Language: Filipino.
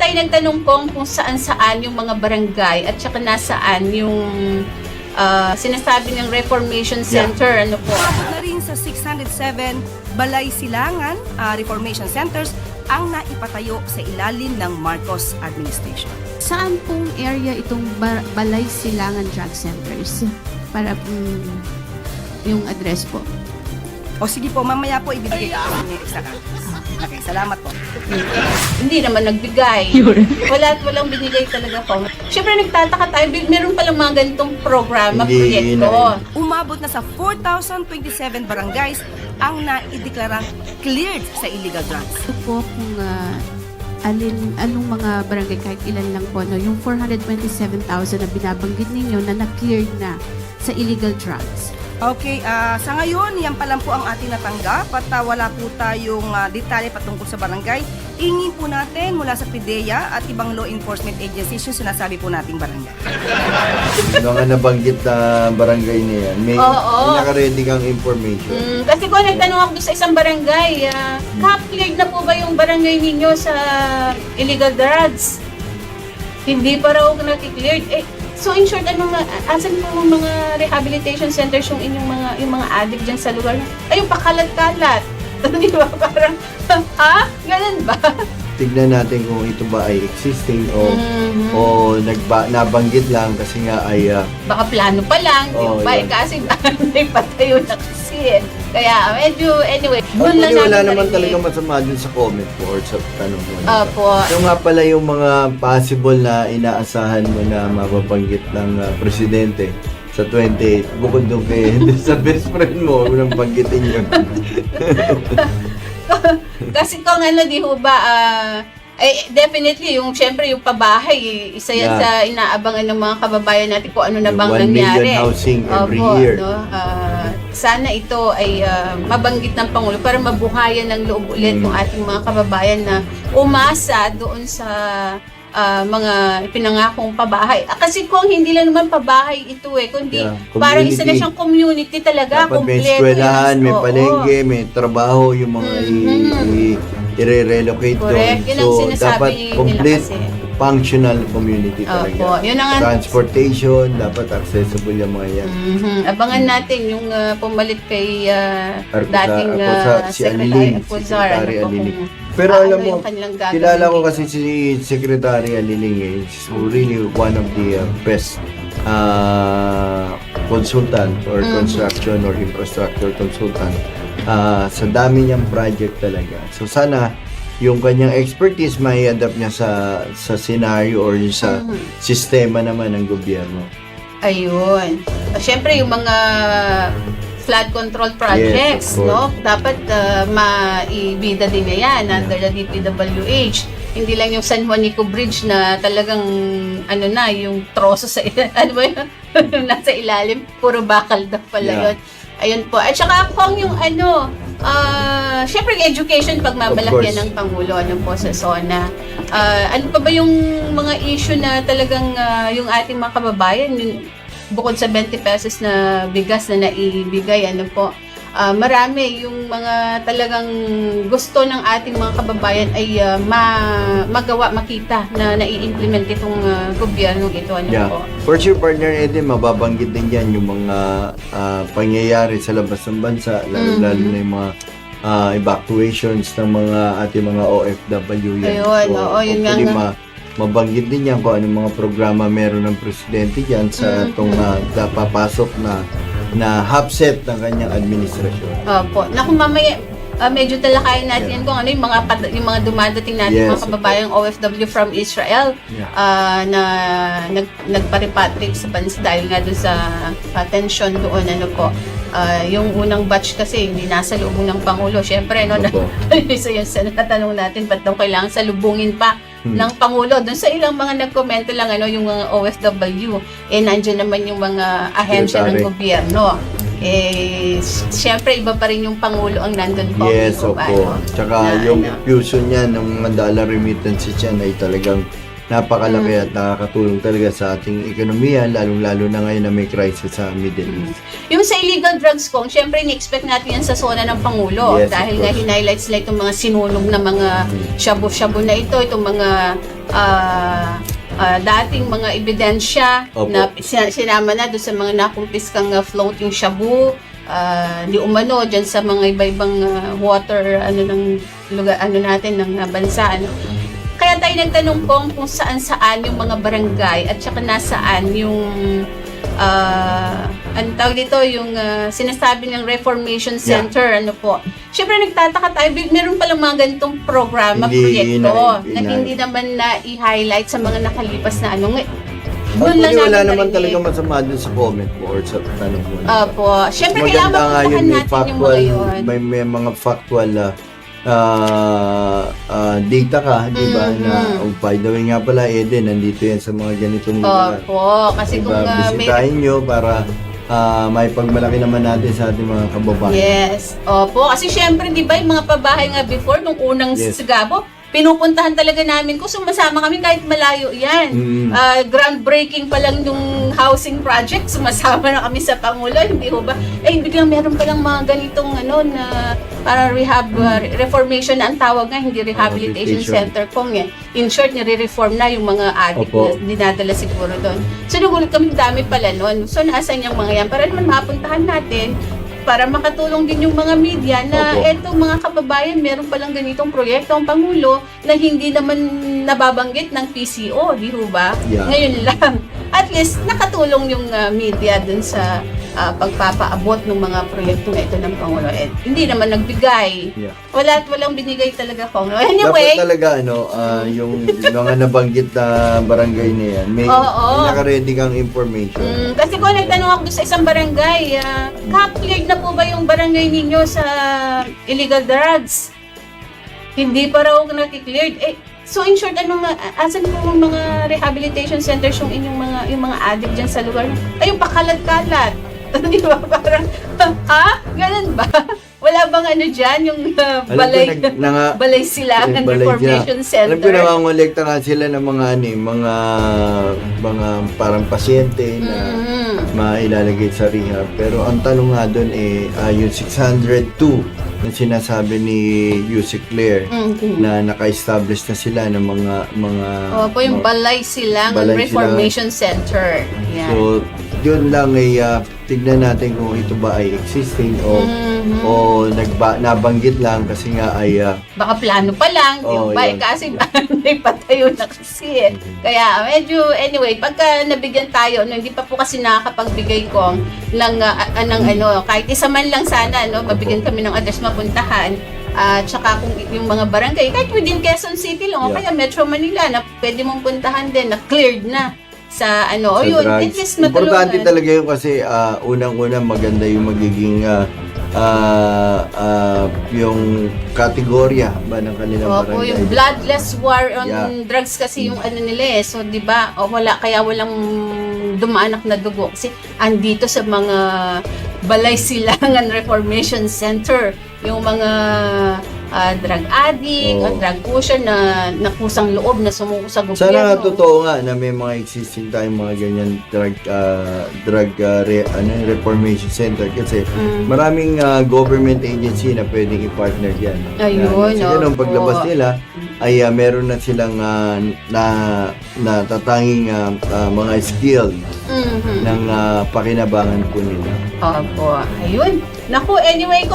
tayo nagtanong kung saan-saan yung mga barangay at saka nasaan yung sinasabi ng Reformation Center. Ano po? Na rin sa 607 Balay Silangan Reformation Centers ang naipatayo sa ilalim ng Marcos administration. Saan pong area itong Balay Silangan Drug Centers? Para yung address po. O sige po, mamaya po ibibigay ko sa inyo isa. Okay, salamat po. Hindi naman nagbigay. Walang binigay talaga po. Siyempre nagtataka tayo, meron palang mga ganitong programa, proyekto. Umabot na sa 4,027 barangays ang naideklarang cleared sa illegal drugs. Ito po kung anong mga barangay, kahit ilan lang po, no? Yung 427,000 na binabanggit ninyo na na-cleared na sa illegal drugs. Okay, sa ngayon, yan pa lang po ang ating natanggap at wala po tayong detalye patungkol sa barangay. Ingin po natin mula sa PIDEA at ibang law enforcement agencies yung sinasabi po nating barangay. Mga nabanggit na barangay na yan, may naka-ready kang information. Kasi kung nagtanong ako sa isang barangay, cleared na po ba yung barangay ninyo sa illegal drugs? Hindi pa raw nakikleared. So in short, asan po mga rehabilitation centers yung inyong mga addict dyan sa lugar? Ayun, pakalat-kalat. Di ba? Parang, ganun ba? Tignan natin kung ito ba ay existing o nabanggit lang kasi nga ay Baka plano pa lang, yung ba? Kasi may patayo na kasi. Kaya medyo, anyway, doon lang wala namin naman narinig. talaga masama dun sa comment po or sa tanong mo. Opo. So nga pala yung mga possible na inaasahan mo na mapabanggit ng presidente sa 28, bukod doon kay sa best friend mo, unang banggitin yun. Kasi kung di ho ba, definitely, syempre yung pabahay, isa yan sa inaabangan ng mga kababayan natin kung ano na bang 1 nangyari. million housing every Opo, year. No? Sana ito ay mabanggit ng Pangulo para mabuhayan ng loob ulit ng ating mga kababayan na umasa doon sa mga pinangakong pabahay. Kasi kung hindi lang naman pabahay ito kundi parang isa na siyang community talaga. Dapat may eskwelahan, may palengke, may trabaho, yung mga i-relocate doon. Correct. Yun ang So, sinasabi dapat nila complete kasi. functional community talaga. Opo. Yun ang Transportation, dapat accessible yung mga yan. Abangan natin yung pumalit kay dating si Aliling, Secretary Aliling. Pero alam mo, kilala ko kasi si Secretary Aliling He's really one of the best consultant or construction or infrastructure consultant sa dami niyang project talaga. So sana yung kanyang expertise may adapt niya sa scenario or sa sistema naman ng gobyerno. Ayun. Siyempre yung mga flood control projects, no? Dapat maibida din niya yan under the DPWH. Hindi lang yung San Juanico Bridge na talagang yung troso sa nasa ilalim, puro bakal daw pala yun. Ayun po. At saka kung yung syempre education pagmamalakyan ng Pangulo po sa SONA. Ano pa ba yung mga issue na talagang yung ating mga kababayan, bukod sa 20 pesos na bigas na naibigay, marami yung mga talagang gusto ng ating mga kababayan ay magawa, makita na nai-implement itong gobyernong ito. Po? For sure, partner Eddie, mababanggit din yan yung mga pangyayari sa labas ng bansa, lalo na yung mga evacuations ng mga ating mga OFW yan. Ayun, yun nga. Mabanggit din yan kung anong mga programa meron ng presidente dyan sa itong papasok na half-set ng kanyang administrasyon. Opo. Naku, mamaya, medyo talakayin natin yan kung ano yung mga dumadating natin mga kababayang OFW from Israel na nagpa-repatriate sa bansa dahil nga doon sa tension doon. Yung unang batch kasi hindi nasa lubong ng Pangulo. Siyempre, isa yun sa natanong natin, ba't daw kailangan salubungin pa ng Pangulo? Doon sa ilang mga nagkomento lang, yung mga OFW, nandiyan naman yung mga ahensya ng gobyerno. Siyempre, iba pa rin yung Pangulo ang nandun po. Yes, opo. Tsaka yung fusion niya ng mga dollar remittances yan ay talagang napakalaki at nakakatulong talaga sa ating ekonomiya, lalong-lalo na ngayon na may crisis sa Middle East. Yung sa illegal drugs kong, syempre ni-expect natin yan sa zona ng Pangulo. Yes, dahil of nga course. hinighlights nila itong mga sinunog na mga shabu-shabu na ito, itong mga dating mga ebidensya Opo. na sinama na doon sa mga nakumpiskang floating shabu, di umano dyan sa mga iba-ibang water ng lugar natin ng bansa. Kaya tayo nagtanong kung saan-saan yung mga barangay at saka nasaan yung ano tawag dito, yung sinasabi ng Reformation Center, ano po. Siyempre nagtataka tayo, meron palang mga ganitong programa, proyekto, na hindi naman na i-highlight sa mga nakalipas na ano. Doon lang Wala natin naman narinig. talaga masama dun sa comment mo or sa tanong mo. Opo. Siyempre kailangan Maganda nga puntahan yun, may natin yung mga factual, yun. may mga factual data ka, di ba? Mhm. Na, by the way nga pala, Eden, nandito yan sa mga ganitong lugar. Opo. Kasi Diba? kung may... Bisitahin nyo para may pagmalaki naman natin sa ating mga kababayan. Yes. Opo. Kasi syempre, di ba, yung mga pabahay nga before, nung unang Yes. sigabo, pinupuntahan talaga namin kung sumasama kami kahit malayo yan. Mm. Groundbreaking pa lang yung housing project, sumasama na kami sa Pangulo, hindi ho ba? Biglang meron pa lang mga ganitong na para rehab, reformation na ang tawag nga, hindi rehabilitation Rehabilitation. center kung in short, nire-reform na yung mga addict Opo. na dinadala siguro doon. So nagulat kami, dami pala noon. So naasan yung mga yan? Para naman mapuntahan natin, para makatulong din yung mga media na Opo. etong mga kababayan, meron palang ganitong proyekto ang Pangulo na hindi naman nababanggit ng PCO, di ho ba? Yeah. Ngayon lang. At least, nakatulong yung media dun sa pagpapaabot ng mga proyekto na ito ng Pangulo. Hindi naman nagbigay. Yeah. Walang binigay talaga Pangulo. Anyway, Dapat talaga, yung mga nabanggit na barangay na yan, may Oo. naka-ready kang information. kasi kung nagtanong ako doon sa isang barangay, cleared na po ba yung barangay ninyo sa illegal drugs? Hindi pa raw nakikleared. So in short, asan po yung mga rehabilitation centers yung inyong yung mga addict dyan sa lugar? Ayun, pakalat-kalat. Di ba? Parang, ganun ba? Wala bang dyan, yung balay, balay silangan reformation Alam ko center? nangangolekta nga sila ng mga parang pasyente na mailalagay sa rehab. Pero ang tanong nga doon yung 602 na sinasabi ni Yusek Claire na naka-establish na sila ng mga Opo, yung balay silangan Balay reformation center. Yan. So, yun lang tignan natin kung ito ba ay existing o nabanggit lang kasi nga ay Baka plano pa lang, di Oo, ba? yun. Kasi may patayo na kasi. Kaya medyo, anyway, pagka nabigyan tayo, hindi pa po kasi nakakapagbigay ko ng kahit isa man lang sana, mabigyan kami ng address mapuntahan. Tsaka kung yung mga barangay, kahit within Quezon City lang, o Yeah. kaya Metro Manila, na pwede mong puntahan din, na cleared na sa sa yun, at drugs. least Importante matulungan. talaga yun kasi unang-una maganda yung magiging yung kategorya ba ng kanilang Opo, barangay. yung bloodless war on Yeah. drugs kasi yung nila So, di ba, kaya walang dumaanak na dugo. Kasi andito sa mga balay silangan reformation center, yung mga drug addict, Oo. drug pusher na nakusang loob na sumuko sa gobyerno. Sana nga totoo nga na may mga existing tayong mga ganyan reformation center kasi maraming government agency na pwedeng i-partner diyan. Ayun, Kasi ganun, opo. paglabas nila ay meron na silang natatanging mga skill Mhm. ng pakinabangan po nila. Opo, ayun. Naku, anyway,